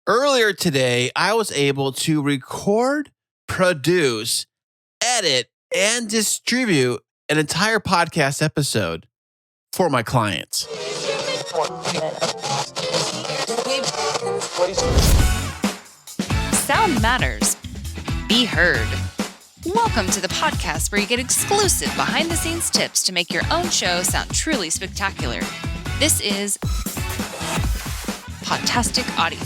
Earlier today, I was able to record, produce, edit, and distribute an entire podcast episode for my clients. Sound matters. Be heard. Welcome to the podcast where you get exclusive behind-the-scenes tips to make your own show sound truly spectacular. This is Podtastic Audio.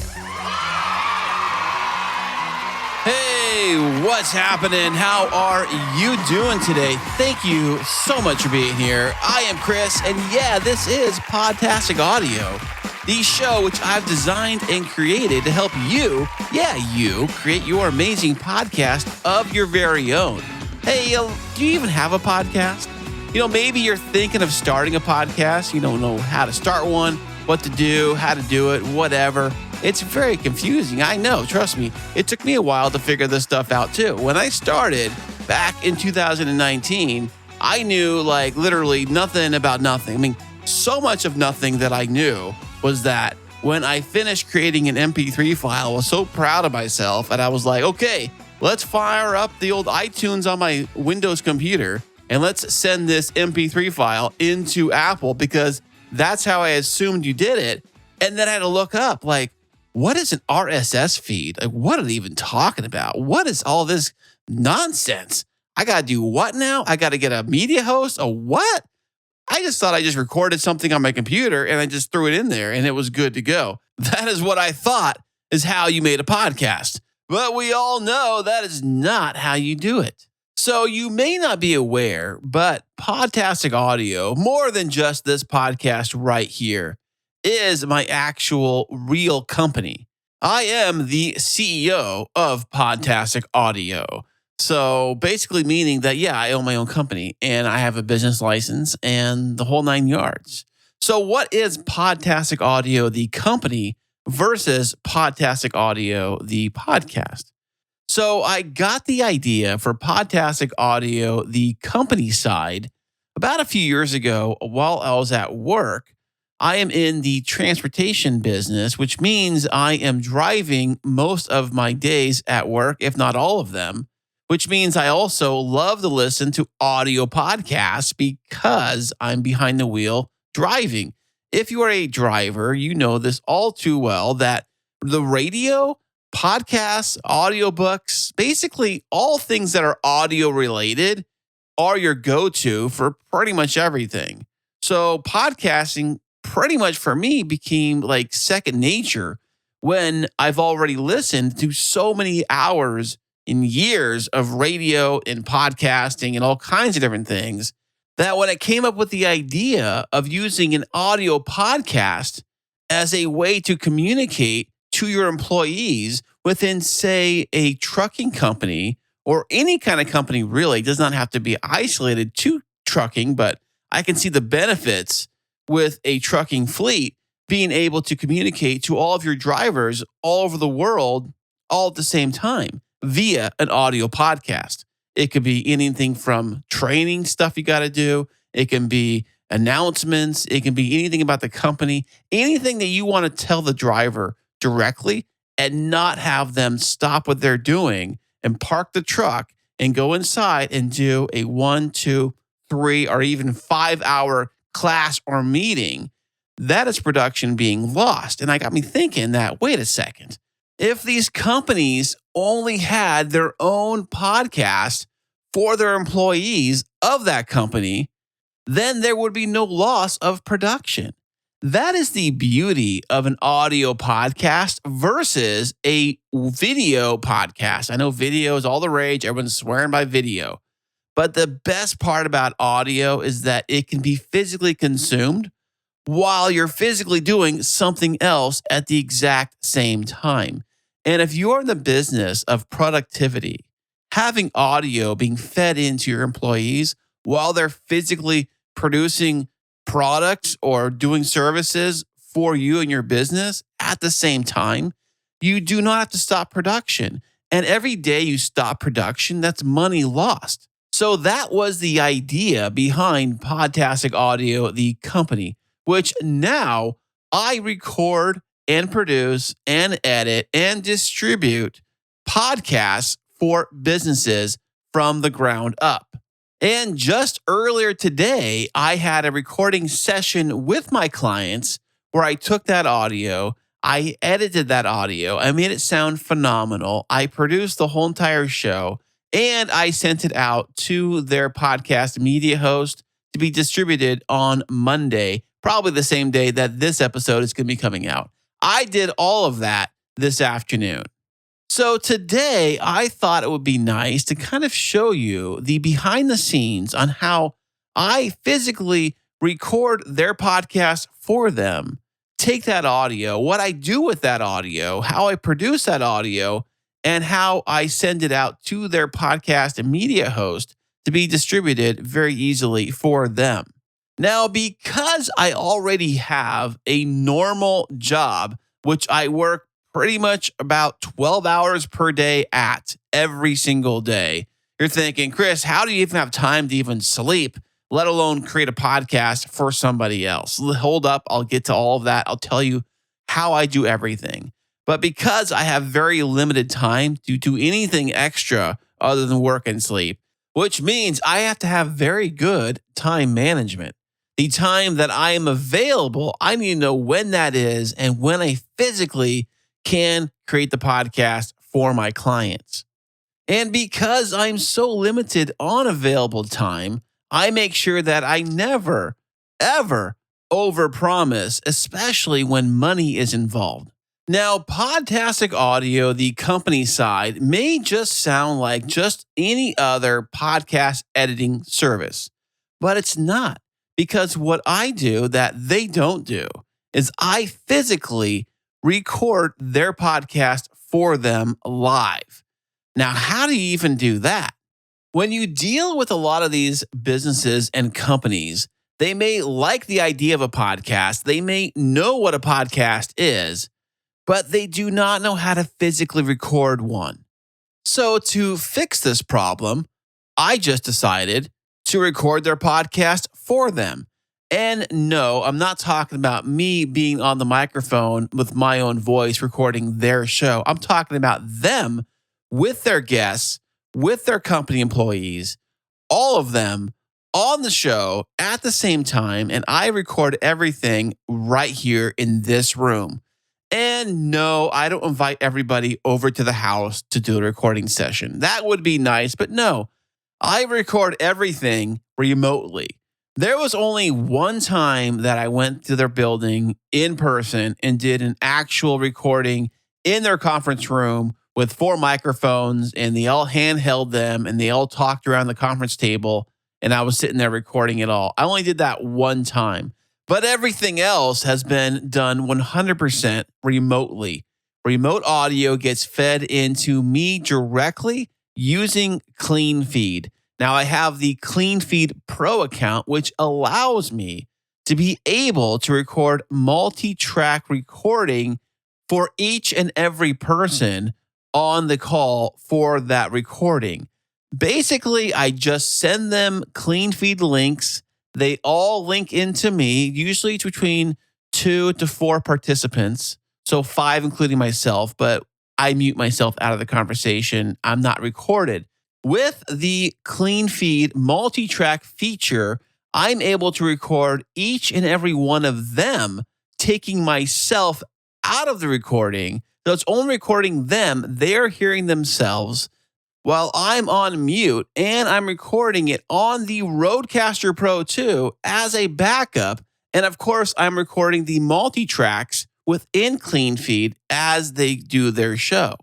Hey, what's happening? How are you doing today? Thank you so much for being here. I am Chris, and this is Podtastic Audio, the show which I've designed and created to help you create your amazing podcast of your very own. Hey, do you even have a podcast? Maybe you're thinking of starting a podcast. You don't know how to start one, what to do, how to do it, whatever. It's very confusing. I know, trust me. It took me a while to figure this stuff out too. When I started back in 2019, I knew literally nothing about nothing. I mean, so much of nothing that I knew was that when I finished creating an MP3 file, I was so proud of myself. And I was like, okay, let's fire up the old iTunes on my Windows computer and let's send this MP3 file into Apple because that's how I assumed you did it. And then I had to look up what is an RSS feed? What are they even talking about? What is all this nonsense? I got to do what now? I got to get a media host? A what? I just thought I just recorded something on my computer and I just threw it in there and it was good to go. That is what I thought is how you made a podcast. But we all know that is not how you do it. So you may not be aware, but Podtastic Audio, more than just this podcast right here, is my actual real company. I am the CEO of Podtastic Audio. So basically meaning that, I own my own company and I have a business license and the whole 9 yards. So what is Podtastic Audio, the company, versus Podtastic Audio, the podcast? So I got the idea for Podtastic Audio, the company side, about a few years ago while I was at work. I am in the transportation business, which means I am driving most of my days at work, if not all of them, which means I also love to listen to audio podcasts because I'm behind the wheel driving. If you are a driver, you know this all too well, that the radio, podcasts, audiobooks, basically all things that are audio related are your go-to for pretty much everything. So podcasting pretty much for me became second nature when I've already listened to so many hours and years of radio and podcasting and all kinds of different things that when I came up with the idea of using an audio podcast as a way to communicate to your employees within, say, a trucking company or any kind of company, really, it does not have to be isolated to trucking, but I can see the benefits with a trucking fleet, being able to communicate to all of your drivers all over the world all at the same time via an audio podcast. It could be anything from training stuff you got to do. It can be announcements. It can be anything about the company, anything that you want to tell the driver directly and not have them stop what they're doing and park the truck and go inside and do a 1, 2, 3, or even 5 hour class or meeting. That is production being lost. And I got me thinking that, wait a second, if these companies only had their own podcast for their employees of that company, then there would be no loss of production. That is the beauty of an audio podcast versus a video podcast. I know video is all the rage. Everyone's swearing by video. But the best part about audio is that it can be physically consumed while you're physically doing something else at the exact same time. And if you're in the business of productivity, having audio being fed into your employees while they're physically producing products or doing services for you and your business at the same time, you do not have to stop production. And every day you stop production, that's money lost. So that was the idea behind Podtastic Audio, the company, which now I record and produce and edit and distribute podcasts for businesses from the ground up. And just earlier today, I had a recording session with my clients where I took that audio, I edited that audio, I made it sound phenomenal, I produced the whole entire show, and I sent it out to their podcast media host to be distributed on Monday, probably the same day that this episode is going to be coming out. I did all of that this afternoon. So today, I thought it would be nice to kind of show you the behind the scenes on how I physically record their podcast for them, take that audio, what I do with that audio, how I produce that audio, and how I send it out to their podcast and media host to be distributed very easily for them. Now, because I already have a normal job, which I work pretty much about 12 hours per day at every single day, you're thinking, Chris, how do you even have time to even sleep, let alone create a podcast for somebody else? Hold up, I'll get to all of that. I'll tell you how I do everything. But because I have very limited time to do anything extra other than work and sleep, which means I have to have very good time management. The time that I am available, I need to know when that is and when I physically can create the podcast for my clients. And because I'm so limited on available time, I make sure that I never, ever overpromise, especially when money is involved. Now, Podtastic Audio, the company side, may just sound like just any other podcast editing service, but it's not, because what I do that they don't do is I physically record their podcast for them live. Now, how do you even do that? When you deal with a lot of these businesses and companies, they may like the idea of a podcast. They may know what a podcast is, but they do not know how to physically record one. So to fix this problem, I just decided to record their podcast for them. And no, I'm not talking about me being on the microphone with my own voice recording their show. I'm talking about them with their guests, with their company employees, all of them on the show at the same time. And I record everything right here in this room. And no, I don't invite everybody over to the house to do a recording session. That would be nice, but no, I record everything remotely. There was only one time that I went to their building in person and did an actual recording in their conference room with 4 microphones, and they all handheld them and they all talked around the conference table, and I was sitting there recording it all. I only did that one time, but everything else has been done 100% remotely. Remote audio gets fed into me directly using Cleanfeed. Now, I have the Cleanfeed Pro account, which allows me to be able to record multi-track recording for each and every person on the call for that recording. Basically, I just send them Cleanfeed links. They all link into me, usually it's between 2 to 4 participants, so 5 including myself, but I mute myself out of the conversation. I'm not recorded. With the Cleanfeed multi-track feature, I'm able to record each and every one of them, taking myself out of the recording. So it's only recording them. They're hearing themselves while I'm on mute, and I'm recording it on the Rodecaster Pro 2 as a backup. And of course, I'm recording the multi-tracks within Cleanfeed as they do their show.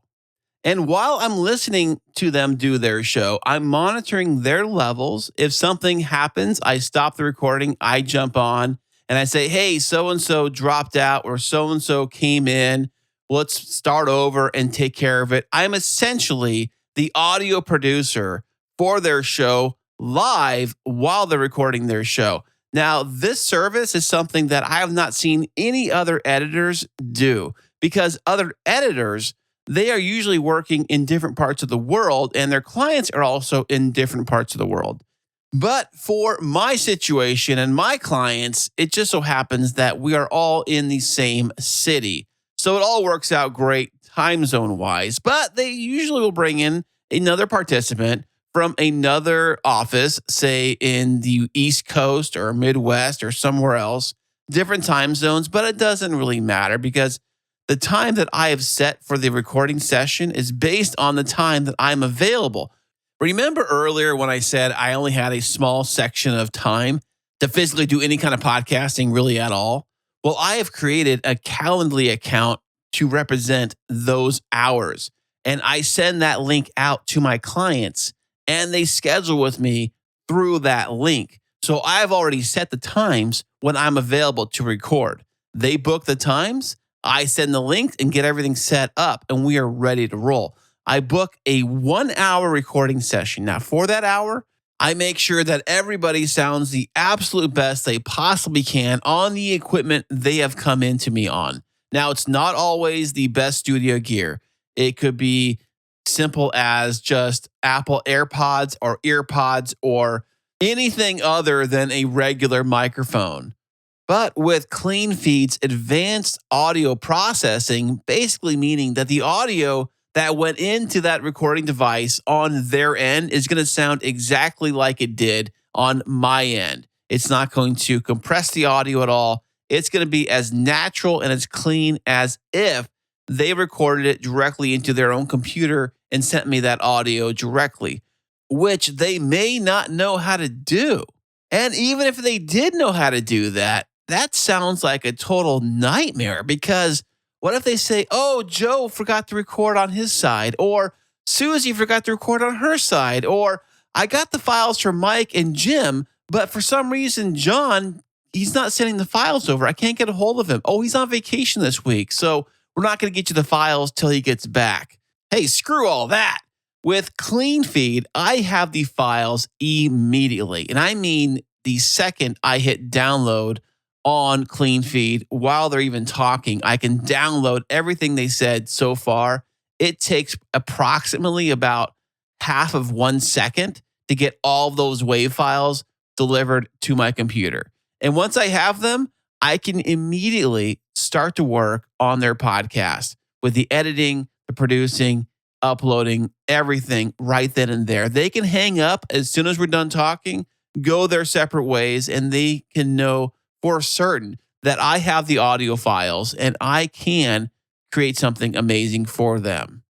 And while I'm listening to them do their show, I'm monitoring their levels. If something happens, I stop the recording, I jump on, and I say, hey, so-and-so dropped out or so-and-so came in. Let's start over and take care of it. I'm essentially the audio producer for their show live while they're recording their show. Now, this service is something that I have not seen any other editors do, because other editors, they are usually working in different parts of the world, and their clients are also in different parts of the world. But for my situation and my clients, it just so happens that we are all in the same city. So it all works out great time zone wise, but they usually will bring in another participant from another office, say in the East Coast or Midwest or somewhere else, different time zones, but it doesn't really matter because the time that I have set for the recording session is based on the time that I'm available. Remember earlier when I said I only had a small section of time to physically do any kind of podcasting really at all? Well, I have created a Calendly account to represent those hours. And I send that link out to my clients and they schedule with me through that link. So I've already set the times when I'm available to record. They book the times, I send the link and get everything set up, and we are ready to roll. I book a 1 hour recording session. Now, for that hour, I make sure that everybody sounds the absolute best they possibly can on the equipment they have come into me on. Now, it's not always the best studio gear. It could be simple as just Apple AirPods or EarPods or anything other than a regular microphone. But with Cleanfeed's advanced audio processing, basically meaning that the audio that went into that recording device on their end is going to sound exactly like it did on my end. It's not going to compress the audio at all. It's going to be as natural and as clean as if they recorded it directly into their own computer and sent me that audio directly, which they may not know how to do. And even if they did know how to do that, that sounds like a total nightmare because what if they say, oh, Joe forgot to record on his side, or Susie forgot to record on her side, or I got the files from Mike and Jim, but for some reason, John, he's not sending the files over. I can't get a hold of him. Oh, he's on vacation this week, so we're not going to get you the files till he gets back. Hey, screw all that. With Cleanfeed, I have the files immediately, and I mean the second I hit download on Cleanfeed while they're even talking, I can download everything they said so far. It takes approximately about half of 1 second to get all of those WAV files delivered to my computer. And once I have them, I can immediately start to work on their podcast with the editing, the producing, uploading, everything right then and there. They can hang up as soon as we're done talking, go their separate ways, and they can know for certain that I have the audio files and I can create something amazing for them.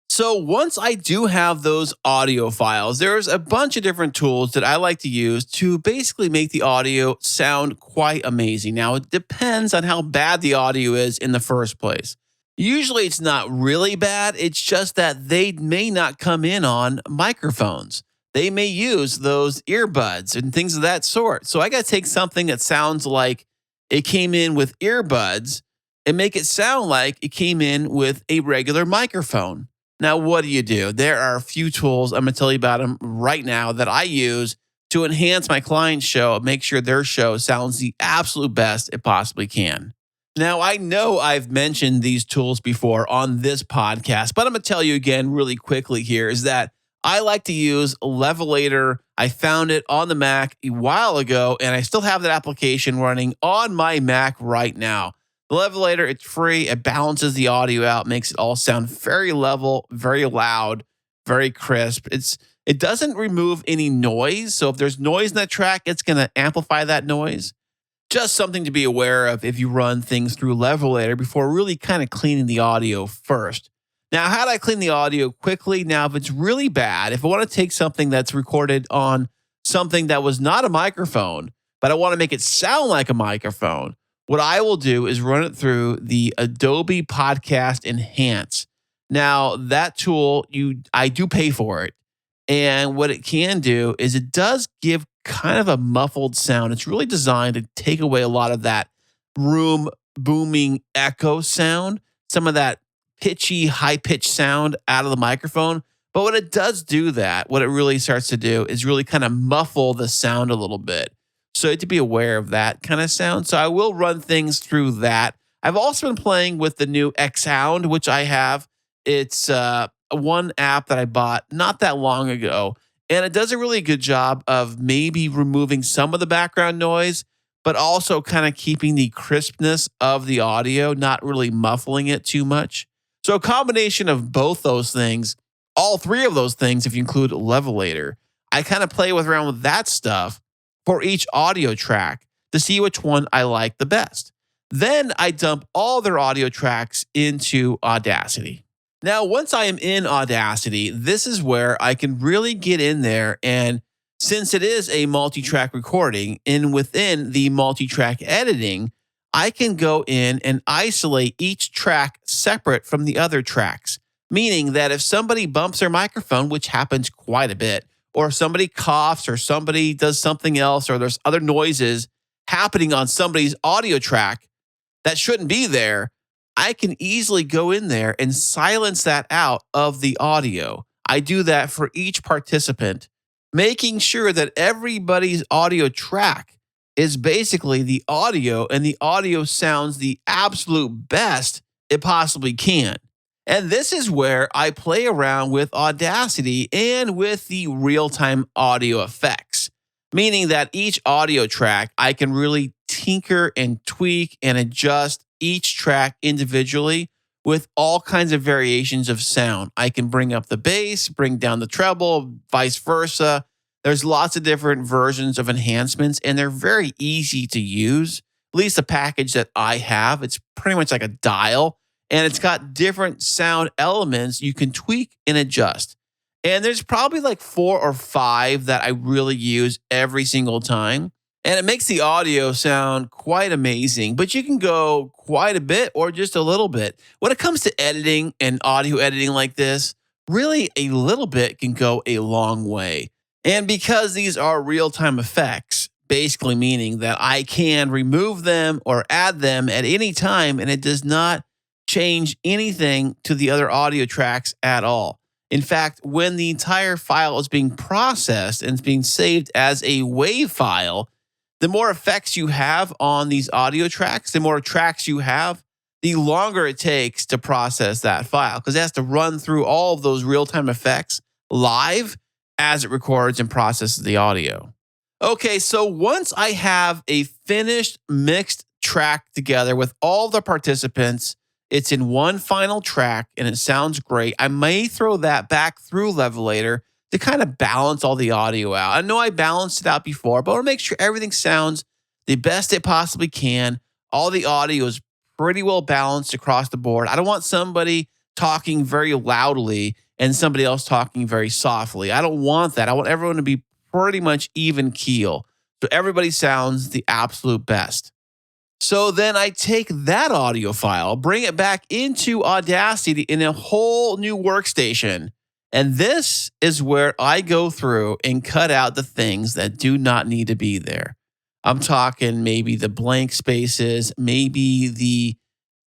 So once I do have those audio files, there's a bunch of different tools that I like to use to basically make the audio sound quite amazing. Now, it depends on how bad the audio is in the first place. Usually it's not really bad. It's just that they may not come in on microphones. They may use those earbuds and things of that sort. So I got to take something that sounds like it came in with earbuds and make it sound like it came in with a regular microphone. Now, what do? There are a few tools, I'm going to tell you about them right now, that I use to enhance my client's show, make sure their show sounds the absolute best it possibly can. Now, I know I've mentioned these tools before on this podcast, but I'm going to tell you again really quickly here is that I like to use Levelator. I found it on the Mac a while ago, and I still have that application running on my Mac right now. The Levelator, it's free. It balances the audio out, makes it all sound very level, very loud, very crisp. It doesn't remove any noise. So if there's noise in that track, it's going to amplify that noise. Just something to be aware of if you run things through Levelator before really kind of cleaning the audio first. Now, how do I clean the audio quickly? Now, if it's really bad, if I want to take something that's recorded on something that was not a microphone, but I want to make it sound like a microphone, what I will do is run it through the Adobe Podcast Enhance. Now, that tool, I do pay for it. And what it can do is it does give kind of a muffled sound. It's really designed to take away a lot of that room booming echo sound, some of that pitchy, high-pitched sound out of the microphone. But when it does do that, what it really starts to do is really kind of muffle the sound a little bit. So you have to be aware of that kind of sound. So I will run things through that. I've also been playing with the new Xsound, which I have. It's one app that I bought not that long ago. And it does a really good job of maybe removing some of the background noise. but also kind of keeping the crispness of the audio, not really muffling it too much. So a combination of both those things, all three of those things, if you include Levelator, I kind of play around with that stuff for each audio track to see which one I like the best. Then I dump all their audio tracks into Audacity. Now, once I am in Audacity, this is where I can really get in there. And since it is a multi-track recording, and within the multi-track editing, I can go in and isolate each track separate from the other tracks. Meaning that if somebody bumps their microphone, which happens quite a bit, or somebody coughs, or somebody does something else, or there's other noises happening on somebody's audio track that shouldn't be there, I can easily go in there and silence that out of the audio. I do that for each participant, making sure that everybody's audio track is basically the audio, and the audio sounds the absolute best it possibly can. And this is where I play around with Audacity and with the real-time audio effects, meaning that each audio track, I can really tinker and tweak and adjust each track individually with all kinds of variations of sound. I can bring up the bass, bring down the treble, vice versa. There's lots of different versions of enhancements, and they're very easy to use. At least the package that I have, it's pretty much like a dial, and it's got different sound elements you can tweak and adjust. And there's probably like 4 or 5 that I really use every single time. And it makes the audio sound quite amazing, but you can go quite a bit or just a little bit. When it comes to editing and audio editing like this, really a little bit can go a long way. And because these are real-time effects, basically meaning that I can remove them or add them at any time, and it does not change anything to the other audio tracks at all. In fact, when the entire file is being processed and it's being saved as a WAV file, the more effects you have on these audio tracks, the more tracks you have, the longer it takes to process that file, because it has to run through all of those real-time effects live as it records and processes the audio. Okay, so once I have a finished mixed track together with all the participants, it's in one final track and it sounds great, I may throw that back through Levelator to kind of balance all the audio out. I know I balanced it out before, but I want to make sure everything sounds the best it possibly can. All the audio is pretty well balanced across the board. I don't want somebody talking very loudly and somebody else talking very softly. I don't want that. I want everyone to be pretty much even keel, so everybody sounds the absolute best. So then I take that audio file, bring it back into Audacity in a whole new workstation. And this is where I go through and cut out the things that do not need to be there. I'm talking maybe the blank spaces, maybe the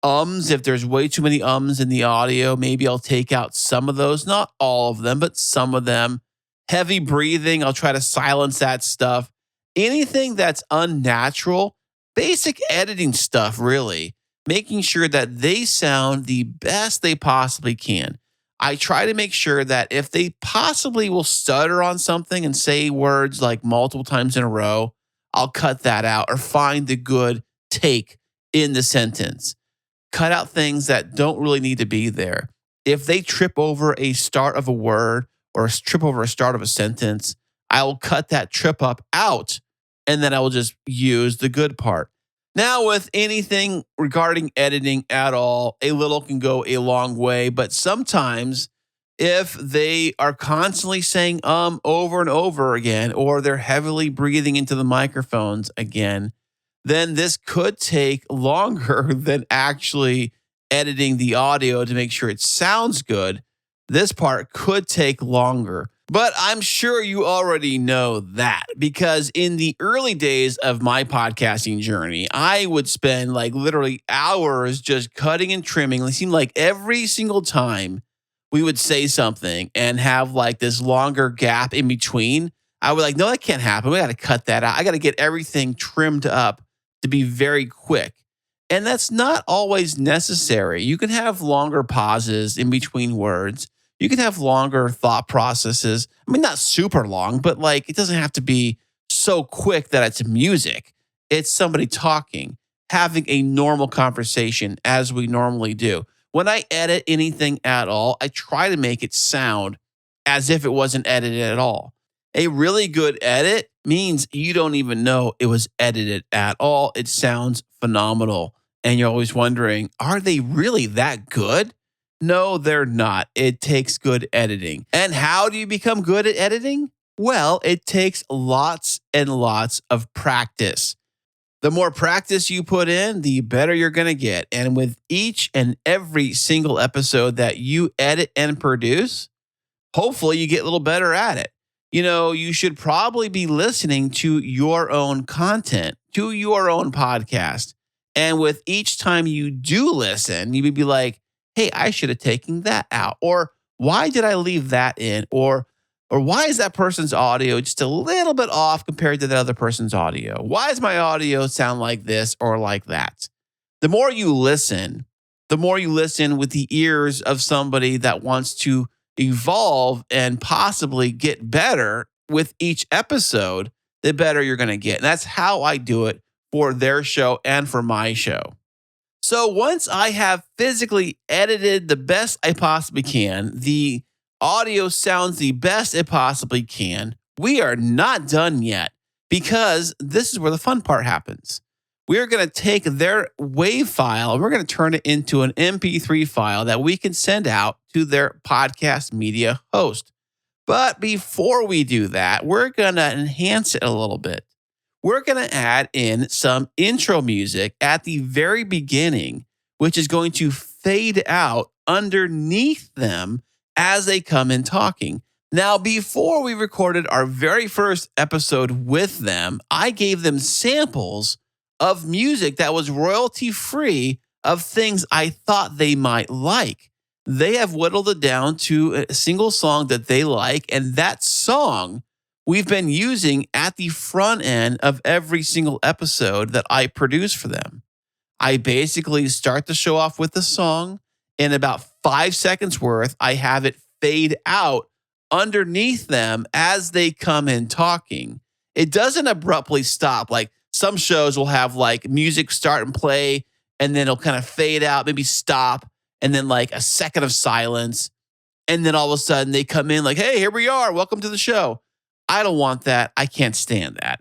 ums. If there's way too many ums in the audio, maybe I'll take out some of those, not all of them, but some of them. Heavy breathing, I'll try to silence that stuff. Anything that's unnatural, basic editing stuff, really, making sure that they sound the best they possibly can. I try to make sure that if they possibly will stutter on something and say words like multiple times in a row, I'll cut that out or find the good take in the sentence. Cut out things that don't really need to be there. If they trip over a start of a word or trip over a start of a sentence, I will cut that trip up out, and then I will just use the good part. Now, with anything regarding editing at all, a little can go a long way, but sometimes if they are constantly saying over and over again, or they're heavily breathing into the microphones again, then this could take longer than actually editing the audio to make sure it sounds good. This part could take longer. But I'm sure you already know that, because in the early days of my podcasting journey, I would spend like literally hours just cutting and trimming. It seemed like every single time we would say something and have like this longer gap in between, I would like, no, that can't happen. We got to cut that out. I got to get everything trimmed up to be very quick. And that's not always necessary. You can have longer pauses in between words. You can have longer thought processes. I mean, not super long, but like it doesn't have to be so quick that it's music. It's somebody talking, having a normal conversation as we normally do. When I edit anything at all, I try to make it sound as if it wasn't edited at all. A really good edit means you don't even know it was edited at all. It sounds phenomenal. And you're always wondering, are they really that good? No, they're not. It takes good editing. And how do you become good at editing? Well, it takes lots and lots of practice. The more practice you put in, the better you're going to get. And with each and every single episode that you edit and produce, hopefully you get a little better at it. You should probably be listening to your own content, to your own podcast. And with each time you do listen, you would be like, hey, I should have taken that out. Or why did I leave that in? Or why is that person's audio just a little bit off compared to the other person's audio? Why does my audio sound like this or like that? The more you listen with the ears of somebody that wants to evolve and possibly get better with each episode, the better you're going to get. And that's how I do it for their show and for my show. So once I have physically edited the best I possibly can, the audio sounds the best it possibly can, we are not done yet, because this is where the fun part happens. We're going to take their WAV file and we're going to turn it into an MP3 file that we can send out to their podcast media host. But before we do that, we're going to enhance it a little bit. We're going to add in some intro music at the very beginning, which is going to fade out underneath them as they come in talking. Now, before we recorded our very first episode with them, I gave them samples of music that was royalty-free of things I thought they might like. They have whittled it down to a single song that they like, and that song we've been using at the front end of every single episode that I produce for them. I basically start the show off with the song. In about 5 seconds worth, I have it fade out underneath them as they come in talking. It doesn't abruptly stop. Like some shows will have like music start and play, and then it'll kind of fade out, maybe stop, and then like a second of silence. And then all of a sudden they come in like, hey, here we are. Welcome to the show. I don't want that. I can't stand that.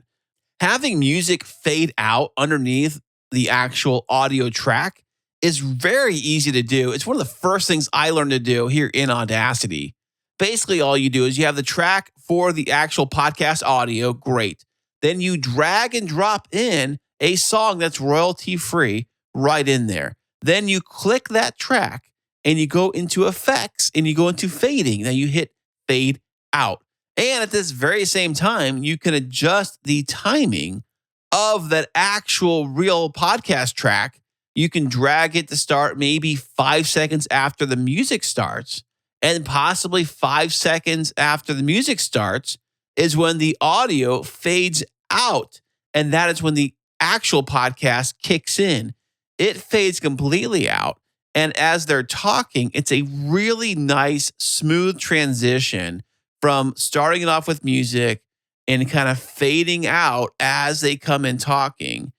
Having music fade out underneath the actual audio track is very easy to do. It's one of the first things I learned to do here in Audacity. Basically, all you do is you have the track for the actual podcast audio. Great. Then you drag and drop in a song that's royalty-free right in there. Then you click that track and you go into effects and you go into fading. Now you hit fade out. And at this very same time, you can adjust the timing of that actual real podcast track. You can drag it to start maybe 5 seconds after the music starts, and possibly 5 seconds after the music starts is when the audio fades out. And that is when the actual podcast kicks in. It fades completely out. And as they're talking, it's a really nice, smooth transition from starting it off with music and kind of fading out as they come in talking.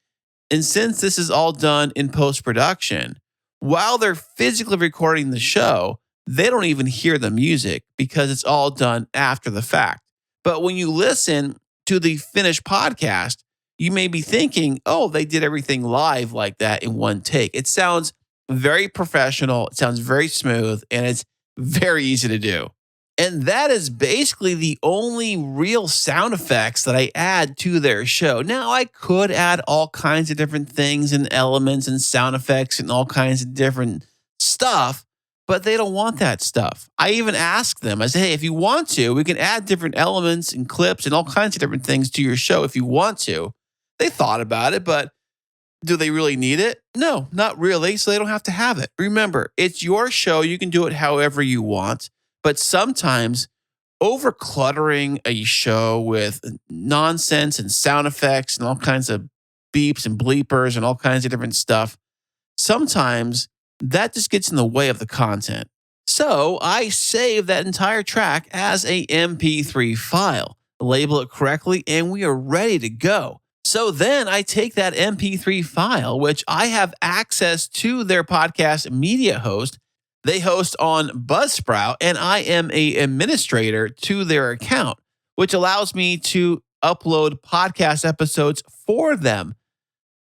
And since this is all done in post-production, while they're physically recording the show, they don't even hear the music because it's all done after the fact. But when you listen to the finished podcast, you may be thinking, oh, they did everything live like that in one take. It sounds very professional. It sounds very smooth, and it's very easy to do. And that is basically the only real sound effects that I add to their show. Now, I could add all kinds of different things and elements and sound effects and all kinds of different stuff, but they don't want that stuff. I even ask them, I say, hey, if you want to, we can add different elements and clips and all kinds of different things to your show if you want to. They thought about it, but do they really need it? No, not really, so they don't have to have it. Remember, it's your show. You can do it however you want. But sometimes over-cluttering a show with nonsense and sound effects and all kinds of beeps and bleepers and all kinds of different stuff, sometimes that just gets in the way of the content. So I save that entire track as a MP3 file, label it correctly, and we are ready to go. So then I take that MP3 file, which I have access to their podcast media host. They host on Buzzsprout, and I am an administrator to their account, which allows me to upload podcast episodes for them.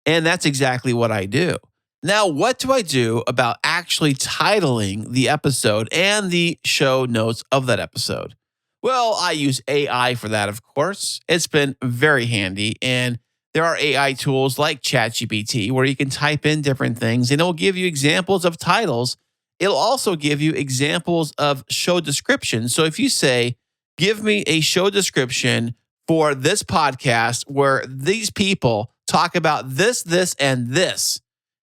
And that's exactly what I do. Now, what do I do about actually titling the episode and the show notes of that episode? Well, I use AI for that, of course. It's been very handy. And there are AI tools like ChatGPT where you can type in different things and it'll give you examples of titles. It'll also give you examples of show descriptions. So if you say, give me a show description for this podcast where these people talk about this, this, and this,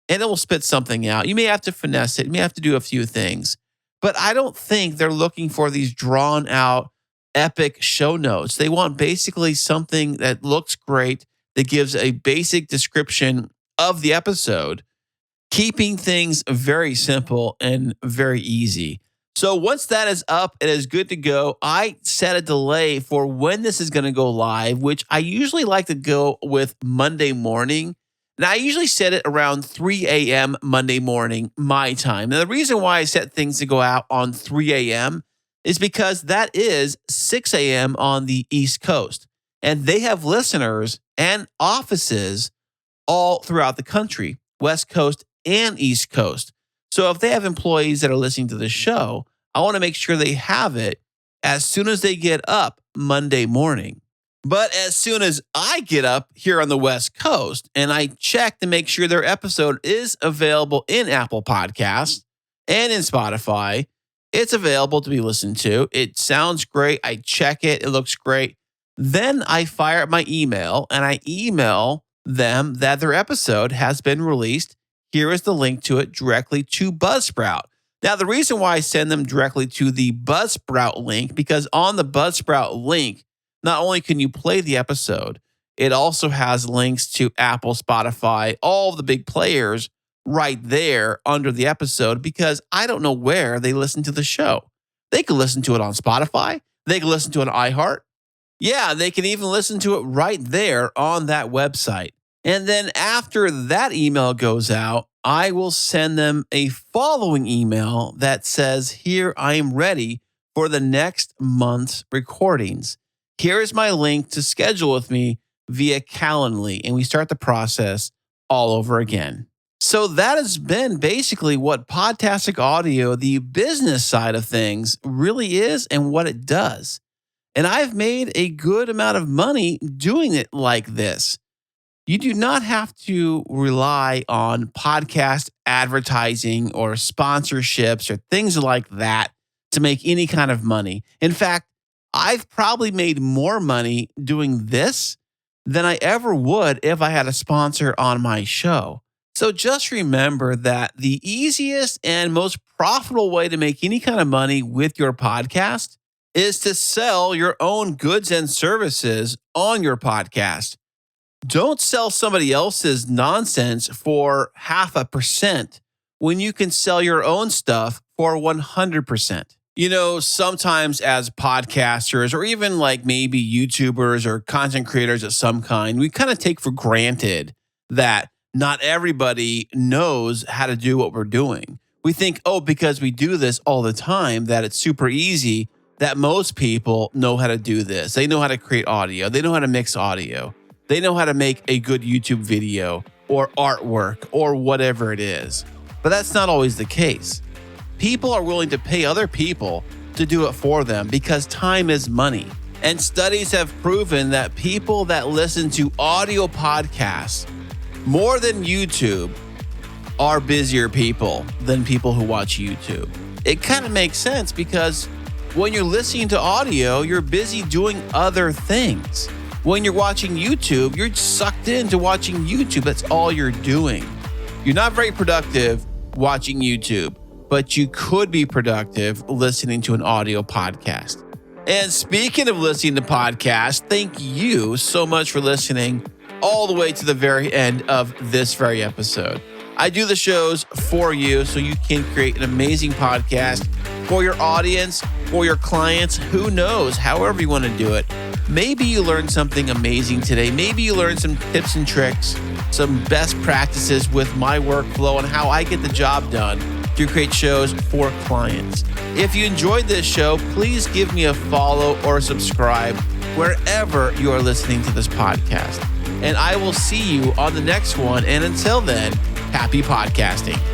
and it will spit something out. You may have to finesse it. You may have to do a few things. But I don't think they're looking for these drawn out, epic show notes. They want basically something that looks great, that gives a basic description of the episode, keeping things very simple and very easy. So once that is up, it is good to go. I set a delay for when this is going to go live, which I usually like to go with Monday morning. And I usually set it around 3 a.m. Monday morning, my time. And the reason why I set things to go out on 3 a.m. is because that is 6 a.m. on the East Coast. And they have listeners and offices all throughout the country, West Coast and East Coast. So if they have employees that are listening to the show, I want to make sure they have it as soon as they get up Monday morning. But as soon as I get up here on the West Coast and I check to make sure their episode is available in Apple Podcasts and in Spotify, it's available to be listened to. It sounds great. I check it. It looks great. Then I fire up my email and I email them that their episode has been released. Here is the link to it directly to Buzzsprout. Now, the reason why I send them directly to the Buzzsprout link, because on the Buzzsprout link, not only can you play the episode, it also has links to Apple, Spotify, all the big players right there under the episode, because I don't know where they listen to the show. They could listen to it on Spotify. They could listen to it on iHeart. Yeah, they can even listen to it right there on that website. And then after that email goes out, I will send them a following email that says, here, I am ready for the next month's recordings. Here is my link to schedule with me via Calendly. And we start the process all over again. So that has been basically what Podtastic Audio, the business side of things, really is and what it does. And I've made a good amount of money doing it like this. You do not have to rely on podcast advertising or sponsorships or things like that to make any kind of money. In fact, I've probably made more money doing this than I ever would if I had a sponsor on my show. So just remember that the easiest and most profitable way to make any kind of money with your podcast is to sell your own goods and services on your podcast. Don't sell somebody else's nonsense for 0.5% when you can sell your own stuff for 100%. You know, sometimes as podcasters or even like maybe YouTubers or content creators of some kind, we kind of take for granted that not everybody knows how to do what we're doing. We think, oh, because we do this all the time, that it's super easy, that most people know how to do this. They know how to create audio. They know how to mix audio. They know how to make a good YouTube video or artwork or whatever it is. But that's not always the case. People are willing to pay other people to do it for them because time is money. And studies have proven that people that listen to audio podcasts more than YouTube are busier people than people who watch YouTube. It kind of makes sense because when you're listening to audio, you're busy doing other things. When you're watching YouTube, you're sucked into watching YouTube. That's all you're doing. You're not very productive watching YouTube, but you could be productive listening to an audio podcast. And speaking of listening to podcasts, thank you so much for listening all the way to the very end of this very episode. I do the shows for you so you can create an amazing podcast for your audience for your clients. Who knows? However you want to do it. Maybe you learned something amazing today. Maybe you learned some tips and tricks, some best practices with my workflow and how I get the job done to create shows for clients. If you enjoyed this show, please give me a follow or subscribe wherever you are listening to this podcast. And I will see you on the next one. And until then, happy podcasting.